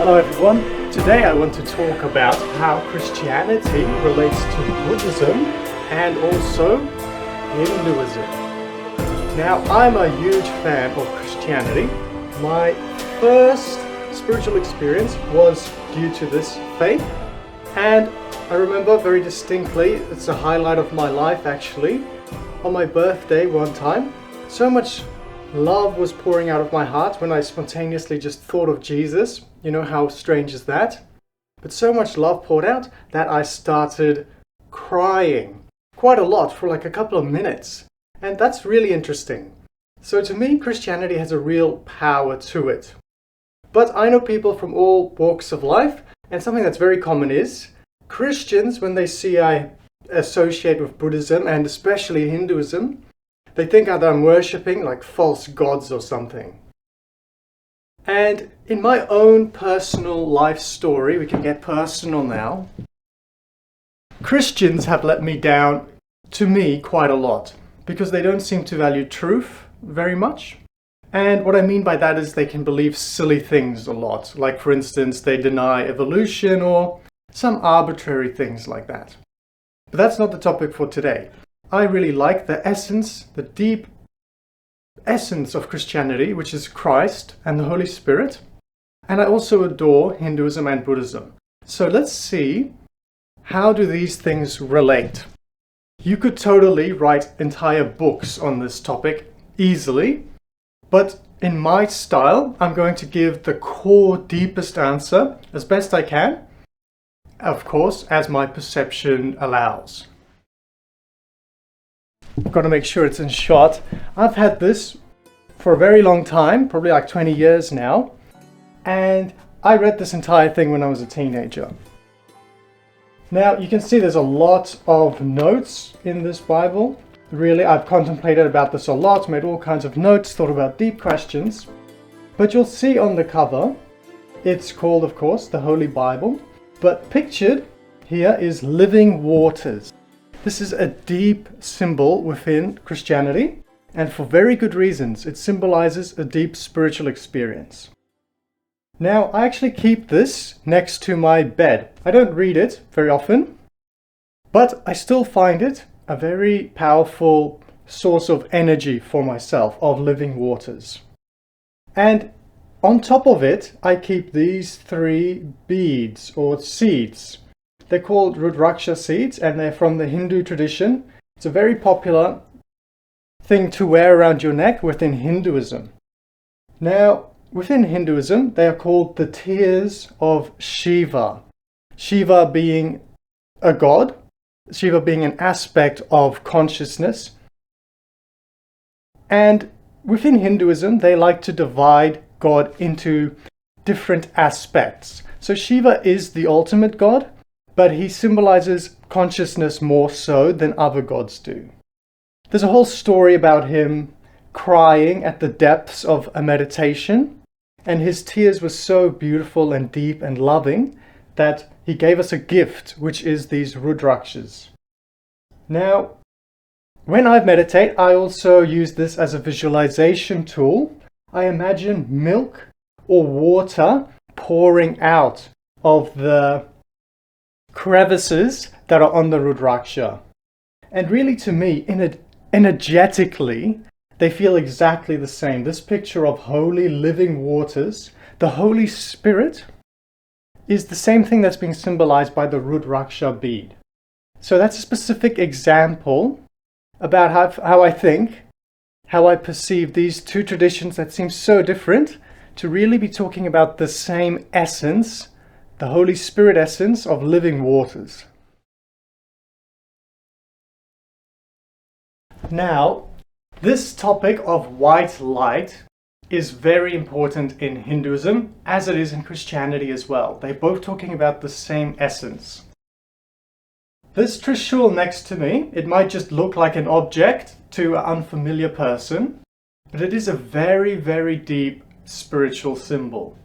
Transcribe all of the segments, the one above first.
Hello everyone. Today I want to talk about how Christianity relates to Buddhism and also Hinduism. Now, I'm a huge fan of Christianity. My first spiritual experience was due to this faith, and I remember very distinctly, it's a highlight of my life actually, on my birthday one time, so much love was pouring out of my heart when I spontaneously just thought of Jesus. You know, how strange is that? But so much love poured out that I started crying quite a lot for like a couple of minutes. And that's really interesting. So to me, Christianity has a real power to it. But I know people from all walks of life, and something that's very common is Christians, when they see I associate with Buddhism and especially Hinduism, they think that I'm worshipping like false gods or something. And in my own personal life story, we can get personal now, Christians have let me down, to me, quite a lot, because they don't seem to value truth very much. And what I mean by that is they can believe silly things a lot, like for instance, they deny evolution or some arbitrary things like that. But that's not the topic for today. I really like the essence, the deep essence of Christianity, which is Christ and the Holy Spirit. And I also adore Hinduism and Buddhism. So let's see, how do these things relate? You could totally write entire books on this topic easily, but in my style, I'm going to give the core, deepest answer as best I can, of course, as my perception allows. I've got to make sure it's in shot. I've had this for a very long time, probably like 20 years now, and I read this entire thing when I was a teenager. Now you can see there's a lot of notes in this Bible. Really, I've contemplated about this a lot, made all kinds of notes, thought about deep questions. But you'll see on the cover, it's called, of course, the Holy Bible, but pictured here is living waters. This is a deep symbol within Christianity, and for very good reasons. It symbolizes a deep spiritual experience. Now, I actually keep this next to my bed. I don't read it very often, but I still find it a very powerful source of energy for myself, of living waters. And on top of it, I keep these 3 beads or seeds. They're called Rudraksha seeds, and they're from the Hindu tradition. It's a very popular thing to wear around your neck within Hinduism. Now, within Hinduism, they are called the tears of Shiva. Shiva being a god, Shiva being an aspect of consciousness. And within Hinduism, they like to divide God into different aspects. So Shiva is the ultimate god, but he symbolizes consciousness more so than other gods do. There's a whole story about him crying at the depths of a meditation, and his tears were so beautiful and deep and loving that he gave us a gift, which is these Rudrakshas. Now, when I meditate, I also use this as a visualization tool. I imagine milk or water pouring out of the crevices that are on the Rudraksha. And really, to me, energetically, they feel exactly the same. This picture of holy living waters, the Holy Spirit, is the same thing that's being symbolized by the Rudraksha bead. So that's a specific example about how I think, how I perceive these 2 traditions that seem so different to really be talking about the same essence, the Holy Spirit essence of living waters. Now, this topic of white light is very important in Hinduism, as it is in Christianity as well. They're both talking about the same essence. This Trishul next to me, it might just look like an object to an unfamiliar person, but it is a very, very deep spiritual symbol.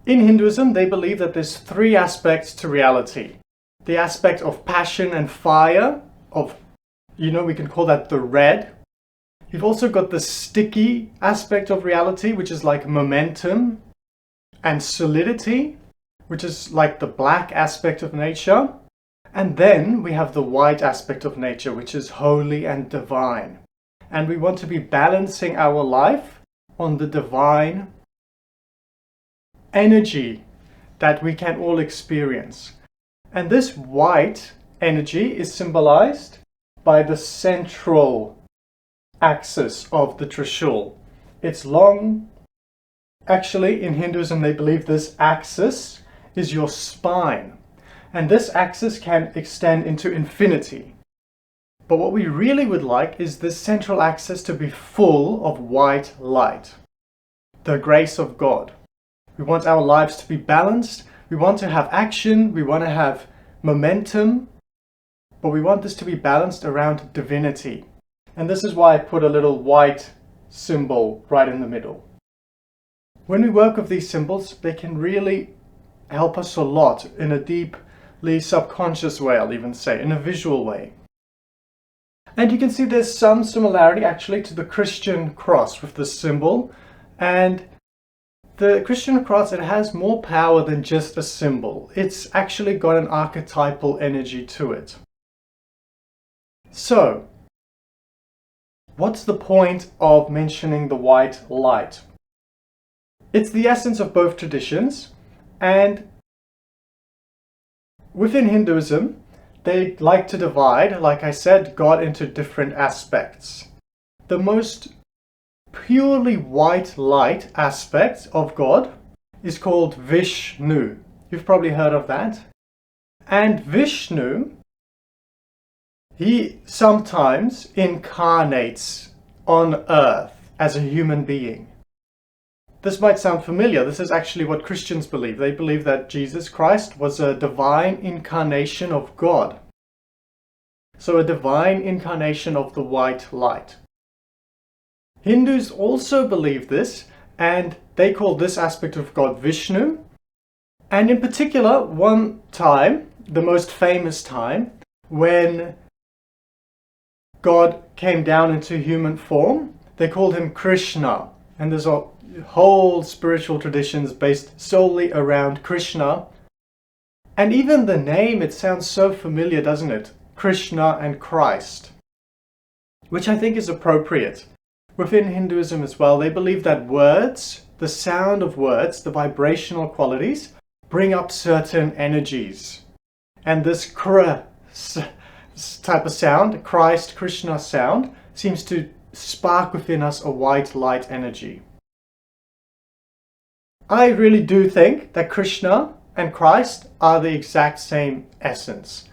In Hinduism, they believe that there's 3 aspects to reality. The aspect of passion and fire, we can call that the red. You've also got the sticky aspect of reality, which is like momentum, and solidity, which is like the black aspect of nature. And then we have the white aspect of nature, which is holy and divine. And we want to be balancing our life on the divine energy that we can all experience. And this white energy is symbolized by the central axis of the Trishul. It's long. Actually, in Hinduism, they believe this axis is your spine. And this axis can extend into infinity. But what we really would like is this central axis to be full of white light, the grace of God. We want our lives to be balanced. We want to have action. We want to have momentum. But we want this to be balanced around divinity. And this is why I put a little white symbol right in the middle. When we work with these symbols, they can really help us a lot in a deeply subconscious way, I'll even say, in a visual way. And you can see there's some similarity actually to the Christian cross with this symbol. And the Christian cross, it has more power than just a symbol. It's actually got an archetypal energy to it. So, what's the point of mentioning the white light? It's the essence of both traditions, and within Hinduism, they like to divide, like I said, God into different aspects. The most purely white light aspect of God is called Vishnu. You've probably heard of that. And Vishnu, he sometimes incarnates on earth as a human being. This might sound familiar. This is actually what Christians believe. They believe that Jesus Christ was a divine incarnation of God. So a divine incarnation of the white light. Hindus also believe this, and they call this aspect of God Vishnu. And in particular, one time, the most famous time, when God came down into human form, they called him Krishna. And there's a whole spiritual traditions based solely around Krishna. And even the name, it sounds so familiar, doesn't it? Krishna and Christ. Which I think is appropriate. Within Hinduism as well, they believe that words, the sound of words, the vibrational qualities, bring up certain energies. And this Kra type of sound, Christ, Krishna sound, seems to spark within us a white light energy. I really do think that Krishna and Christ are the exact same essence.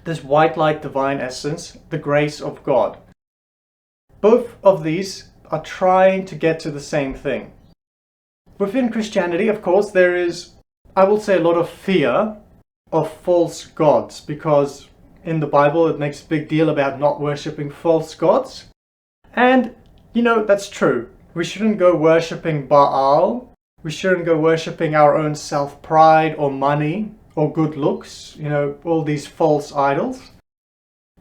This white light divine essence, the grace of God. Both of these are trying to get to the same thing. Within Christianity, of course, there is, I will say, a lot of fear of false gods, because in the Bible it makes a big deal about not worshipping false gods. And, that's true. We shouldn't go worshipping Baal. We shouldn't go worshipping our own self-pride or money or good looks, all these false idols.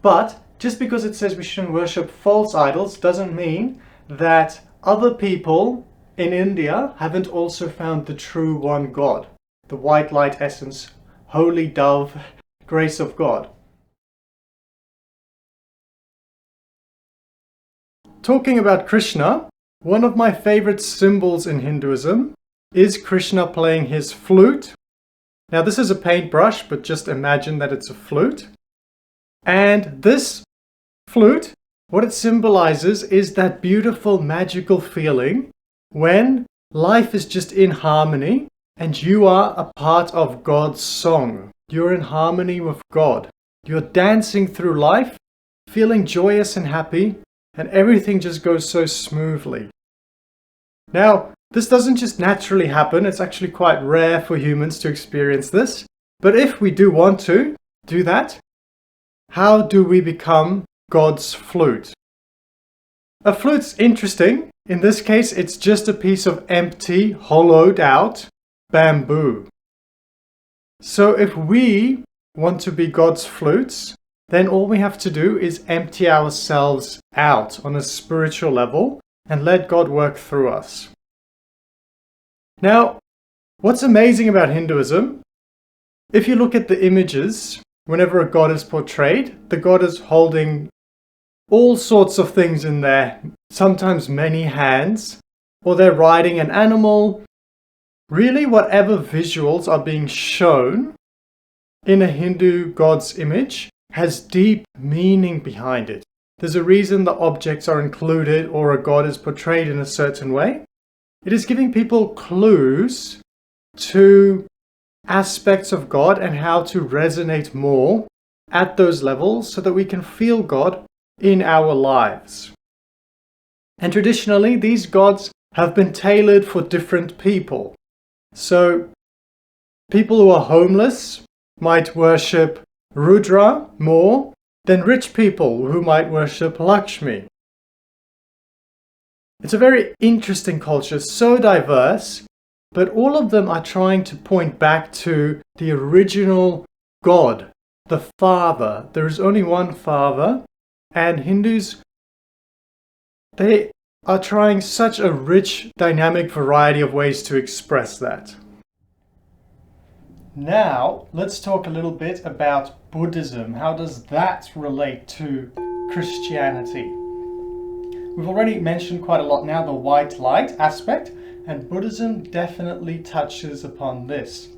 But just because it says we shouldn't worship false idols doesn't mean that other people in India haven't also found the true one God, the white light essence, holy dove, grace of God. Talking about Krishna, one of my favorite symbols in Hinduism is Krishna playing his flute. Now this is a paintbrush, but just imagine that it's a flute. And this flute, what it symbolizes is that beautiful magical feeling when life is just in harmony and you are a part of God's song. You're in harmony with God. You're dancing through life, feeling joyous and happy, and everything just goes so smoothly. Now, this doesn't just naturally happen. It's actually quite rare for humans to experience this. But if we do want to do that, how do we become God's flute? A flute's interesting. In this case, it's just a piece of empty, hollowed out bamboo. So if we want to be God's flutes, then all we have to do is empty ourselves out on a spiritual level and let God work through us. Now, what's amazing about Hinduism, if you look at the images, whenever a god is portrayed, the god is holding all sorts of things in there, sometimes many hands, or they're riding an animal. Really, whatever visuals are being shown in a Hindu god's image has deep meaning behind it. There's a reason the objects are included or a god is portrayed in a certain way. It is giving people clues to aspects of God and how to resonate more at those levels so that we can feel God in our lives. And traditionally, these gods have been tailored for different people. So people who are homeless might worship Rudra more than rich people who might worship Lakshmi. It's a very interesting culture, so diverse, but all of them are trying to point back to the original God, the Father. There is only one Father, and Hindus, they are trying such a rich, dynamic variety of ways to express that. Now, let's talk a little bit about Buddhism. How does that relate to Christianity? We've already mentioned quite a lot now the white light aspect, and Buddhism definitely touches upon this.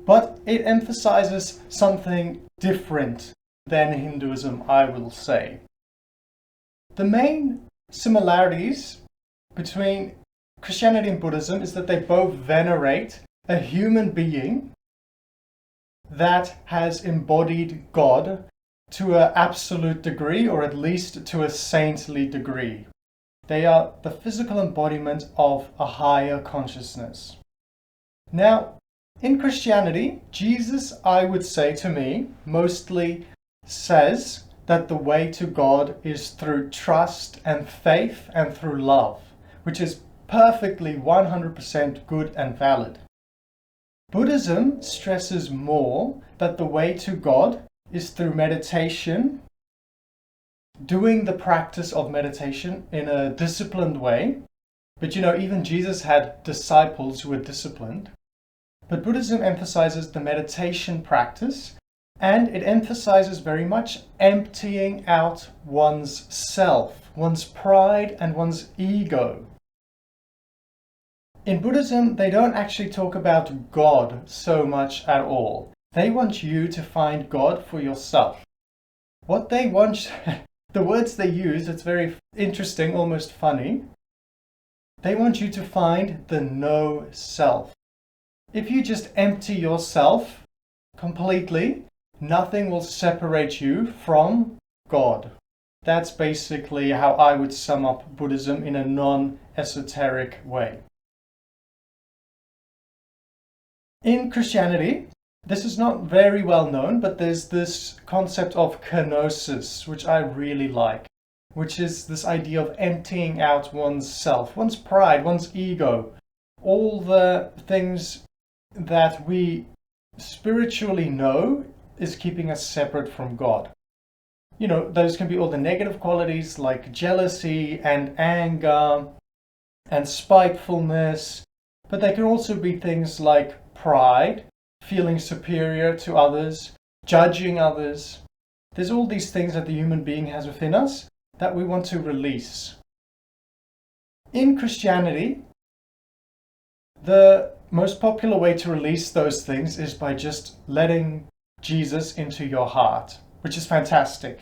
But it emphasizes something different than Hinduism, I will say. The main similarities between Christianity and Buddhism is that they both venerate a human being that has embodied God to an absolute degree, or at least to a saintly degree. They are the physical embodiment of a higher consciousness. Now, in Christianity, Jesus, I would say to me, mostly says that the way to God is through trust and faith and through love, which is perfectly 100% good and valid. Buddhism stresses more that the way to God is through meditation, doing the practice of meditation in a disciplined way. But even Jesus had disciples who were disciplined. But Buddhism emphasizes the meditation practice, and it emphasizes very much emptying out one's self, one's pride and one's ego. In Buddhism, they don't actually talk about God so much at all. They want you to find God for yourself. What they want, the words they use, it's very interesting, almost funny. They want you to find the no self. If you just empty yourself completely, nothing will separate you from God. That's basically how I would sum up Buddhism in a non-esoteric way. In Christianity, this is not very well known, but there's this concept of kenosis, which I really like, which is this idea of emptying out one's self, one's pride, one's ego, all the things that we spiritually know is keeping us separate from God. Those can be all the negative qualities like jealousy and anger and spitefulness, but they can also be things like pride, feeling superior to others, judging others. There's all these things that the human being has within us that we want to release. In Christianity, the most popular way to release those things is by just letting Jesus into your heart, which is fantastic.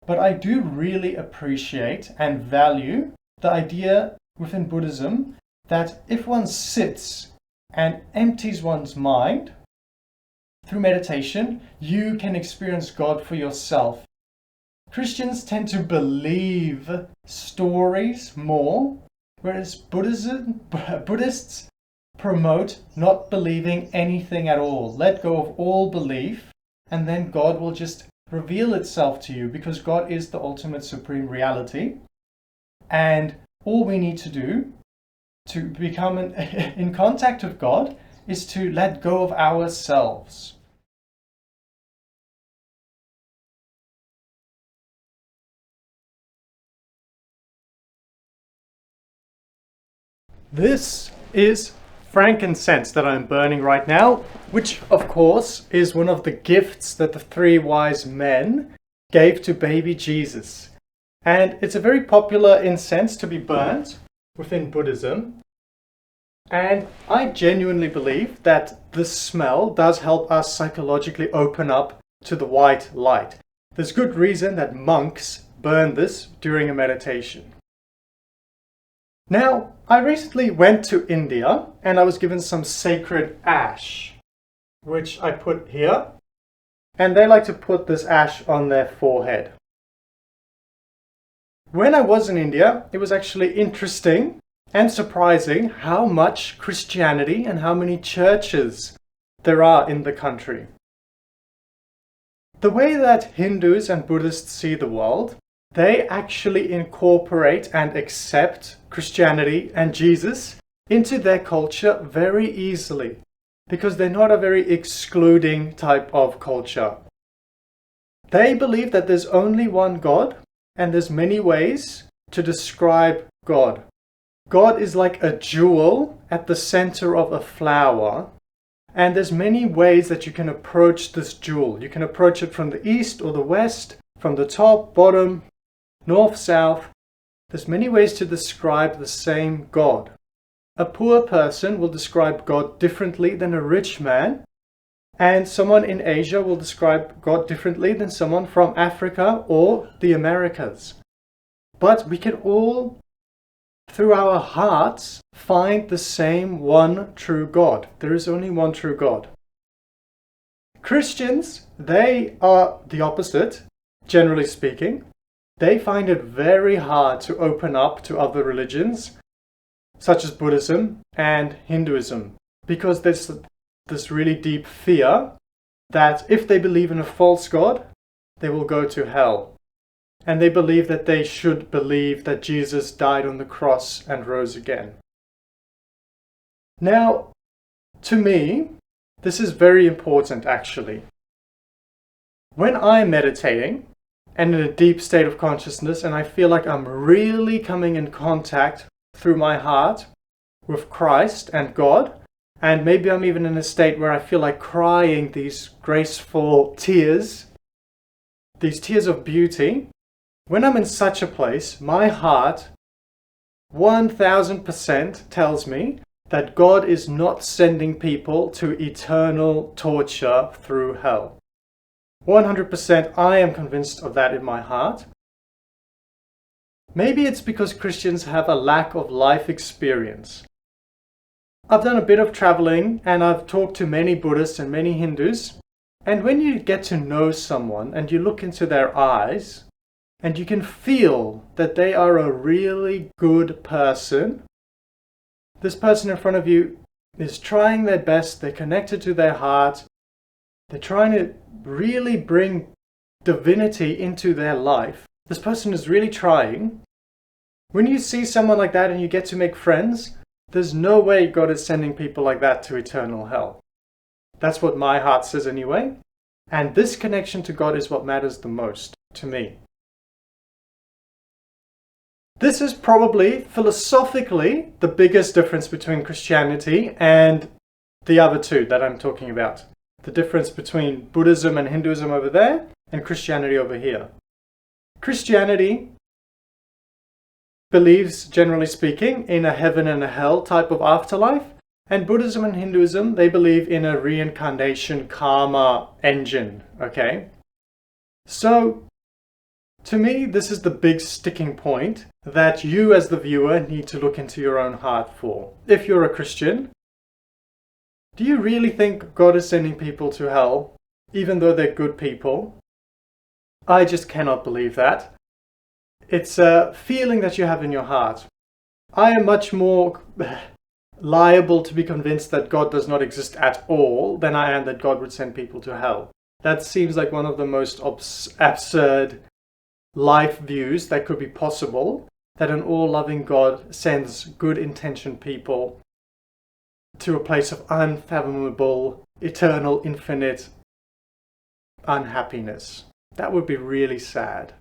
But I do really appreciate and value the idea within Buddhism that if one sits and empties one's mind through meditation, you can experience God for yourself. Christians tend to believe stories more, whereas Buddhists promote not believing anything at all. Let go of all belief, and then God will just reveal itself to you, because God is the ultimate supreme reality. And all we need to do to become in contact with God is to let go of ourselves. This is frankincense that I'm burning right now, which of course is one of the gifts that the three wise men gave to baby Jesus. And it's a very popular incense to be burnt within Buddhism. And I genuinely believe that the smell does help us psychologically open up to the white light. There's good reason that monks burn this during a meditation. Now, I recently went to India and I was given some sacred ash, which I put here. And they like to put this ash on their forehead. When I was in India, it was actually interesting and surprising how much Christianity and how many churches there are in the country. The way that Hindus and Buddhists see the world, they actually incorporate and accept Christianity and Jesus into their culture very easily, because they're not a very excluding type of culture. They believe that there's only one God, and there's many ways to describe God. God is like a jewel at the center of a flower, and there's many ways that you can approach this jewel. You can approach it from the east or the west, from the top, bottom, north, south. There's many ways to describe the same God. A poor person will describe God differently than a rich man, and someone in Asia will describe God differently than someone from Africa or the Americas. But we can all, through our hearts, find the same one true God. There is only one true God. Christians, they are the opposite, generally speaking. They find it very hard to open up to other religions, such as Buddhism and Hinduism, because there's this really deep fear that if they believe in a false God, they will go to hell. And they believe that they should believe that Jesus died on the cross and rose again. Now, to me, this is very important actually. When I'm meditating and in a deep state of consciousness and I feel like I'm really coming in contact through my heart with Christ and God, and maybe I'm even in a state where I feel like crying these graceful tears, these tears of beauty. When I'm in such a place, my heart 1000% tells me that God is not sending people to eternal torture through hell. 100% I am convinced of that in my heart. Maybe it's because Christians have a lack of life experience. I've done a bit of traveling and I've talked to many Buddhists and many Hindus, and when you get to know someone and you look into their eyes and you can feel that they are a really good person, this person in front of you is trying their best, they're connected to their heart, they're trying to really bring divinity into their life. This person is really trying. When you see someone like that and you get to make friends, there's no way God is sending people like that to eternal hell. That's what my heart says anyway. And this connection to God is what matters the most to me. This is probably philosophically the biggest difference between Christianity and the other two that I'm talking about. The difference between Buddhism and Hinduism over there and Christianity over here. Christianity believes, generally speaking, in a heaven and a hell type of afterlife. And Buddhism and Hinduism, they believe in a reincarnation karma engine, okay? So, to me, this is the big sticking point that you as the viewer need to look into your own heart for. If you're a Christian, do you really think God is sending people to hell, even though they're good people? I just cannot believe that. It's a feeling that you have in your heart. I am much more liable to be convinced that God does not exist at all than I am that God would send people to hell. That seems like one of the most absurd life views that could be possible, that an all-loving God sends good-intentioned people to a place of unfathomable, eternal, infinite unhappiness. That would be really sad.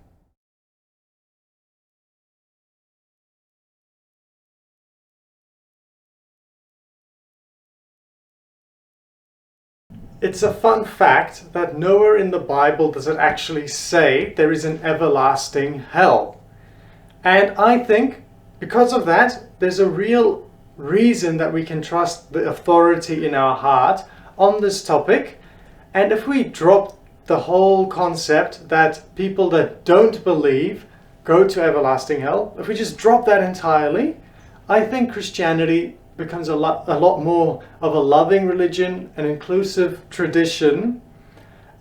It's a fun fact that nowhere in the Bible does it actually say there is an everlasting hell. And I think because of that, there's a real reason that we can trust the authority in our heart on this topic. And if we drop the whole concept that people that don't believe go to everlasting hell, if we just drop that entirely, I think Christianity becomes a lot more of a loving religion, an inclusive tradition,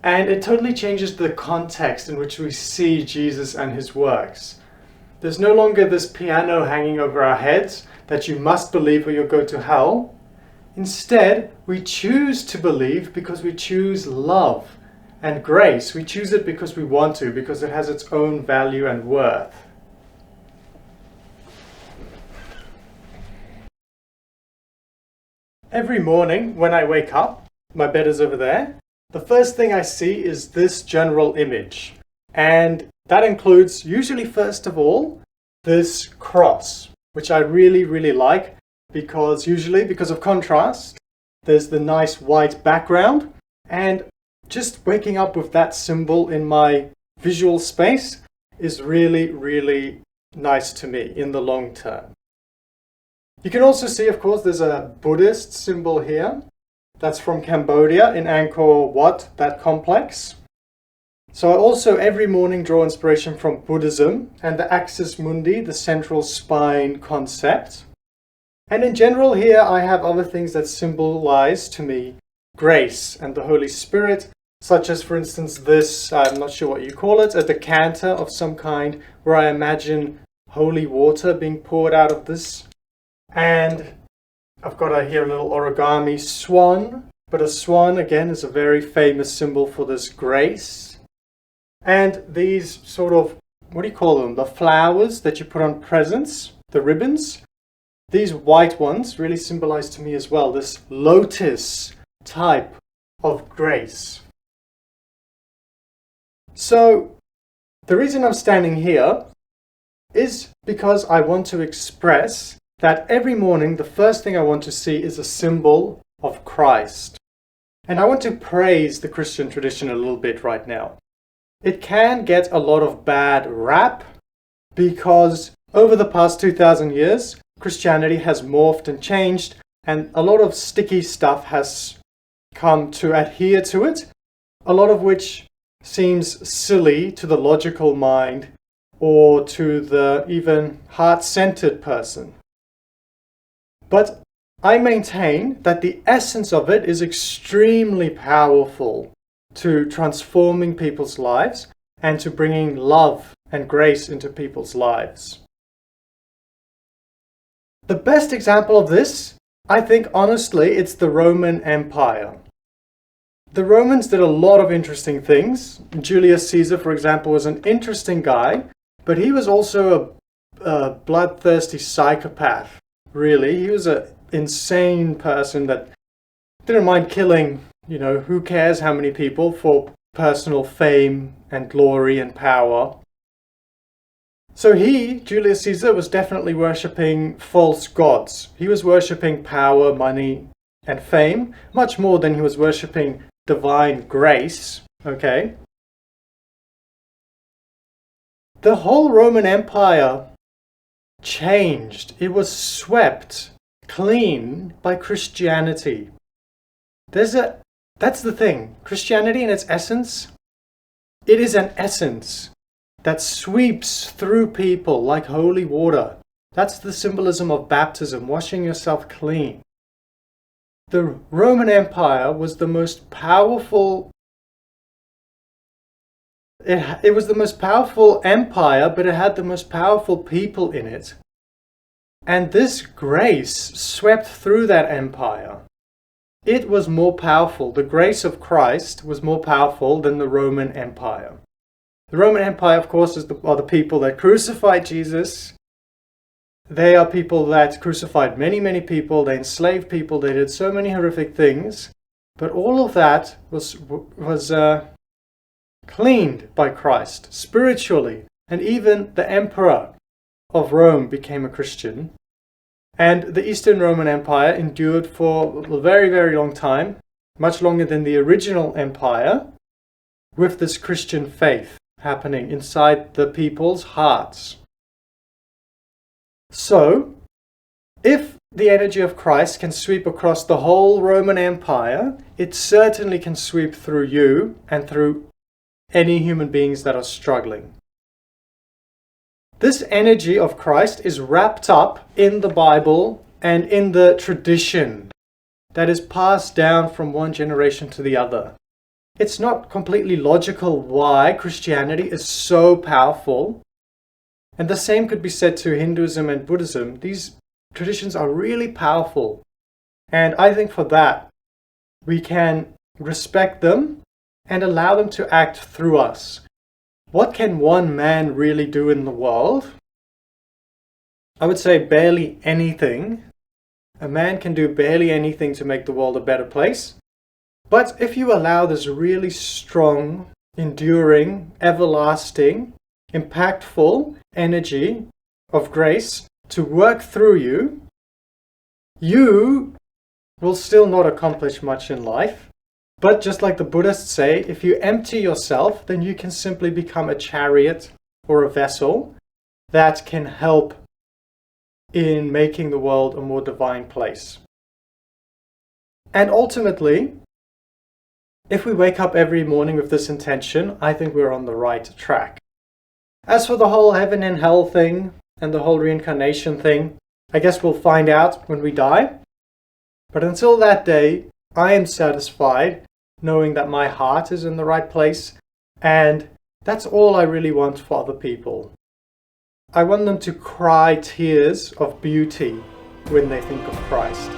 and it totally changes the context in which we see Jesus and his works. There's no longer this piano hanging over our heads that you must believe or you'll go to hell. Instead, we choose to believe because we choose love and grace. We choose it because we want to, because it has its own value and worth. Every morning when I wake up, my bed is over there, the first thing I see is this general image. And that includes, usually first of all, this cross, which I really, really like because of contrast, there's the nice white background, and just waking up with that symbol in my visual space is really, really nice to me in the long term. You can also see, of course, there's a Buddhist symbol here. That's from Cambodia in Angkor Wat, that complex. So I also every morning draw inspiration from Buddhism and the axis mundi, the central spine concept. And in general here I have other things that symbolize to me grace and the Holy Spirit, such as for instance this, I'm not sure what you call it, a decanter of some kind where I imagine holy water being poured out of this. And I've got here a little origami swan, but a swan again is a very famous symbol for this grace. And these sort of, what do you call them? The flowers that you put on presents, the ribbons. These white ones really symbolize to me as well this lotus type of grace. So the reason I'm standing here is because I want to express that every morning the first thing I want to see is a symbol of Christ. And I want to praise the Christian tradition a little bit right now. It can get a lot of bad rap because over the past 2,000 years, Christianity has morphed and changed, and a lot of sticky stuff has come to adhere to it, a lot of which seems silly to the logical mind or to the even heart-centered person. But I maintain that the essence of it is extremely powerful to transforming people's lives and to bringing love and grace into people's lives. The best example of this, I think honestly, it's the Roman Empire. The Romans did a lot of interesting things. Julius Caesar, for example, was an interesting guy, but he was also a bloodthirsty psychopath. Really, he was an insane person that didn't mind killing, who cares how many people for personal fame and glory and power. So Julius Caesar, was definitely worshipping false gods. He was worshipping power, money, and fame, much more than he was worshipping divine grace, okay? The whole Roman Empire changed. It was swept clean by Christianity. That's the thing. Christianity in its essence, it is an essence that sweeps through people like holy water. That's the symbolism of baptism, washing yourself clean. The Roman Empire was the most powerful. It was the most powerful empire, but it had the most powerful people in it. And this grace swept through that empire. It was more powerful. The grace of Christ was more powerful than the Roman Empire. The Roman Empire, of course, are the people that crucified Jesus. They are people that crucified many, many people. They enslaved people. They did so many horrific things. But all of that was cleaned by Christ spiritually, and even the emperor of Rome became a Christian. And the Eastern Roman Empire endured for a very, very long time, much longer than the original empire, with this Christian faith happening inside the people's hearts. So, if the energy of Christ can sweep across the whole Roman Empire, it certainly can sweep through you and through any human beings that are struggling. This energy of Christ is wrapped up in the Bible and in the tradition that is passed down from one generation to the other. It's not completely logical why Christianity is so powerful. And the same could be said to Hinduism and Buddhism. These traditions are really powerful. And I think for that, we can respect them and allow them to act through us. What can one man really do in the world? I would say barely anything. A man can do barely anything to make the world a better place. But if you allow this really strong, enduring, everlasting, impactful energy of grace to work through you, you will still not accomplish much in life. But just like the Buddhists say, if you empty yourself, then you can simply become a chariot or a vessel that can help in making the world a more divine place. And ultimately, if we wake up every morning with this intention, I think we're on the right track. As for the whole heaven and hell thing and the whole reincarnation thing, I guess we'll find out when we die. But until that day, I am satisfied knowing that my heart is in the right place, and that's all I really want for other people. I want them to cry tears of beauty when they think of Christ.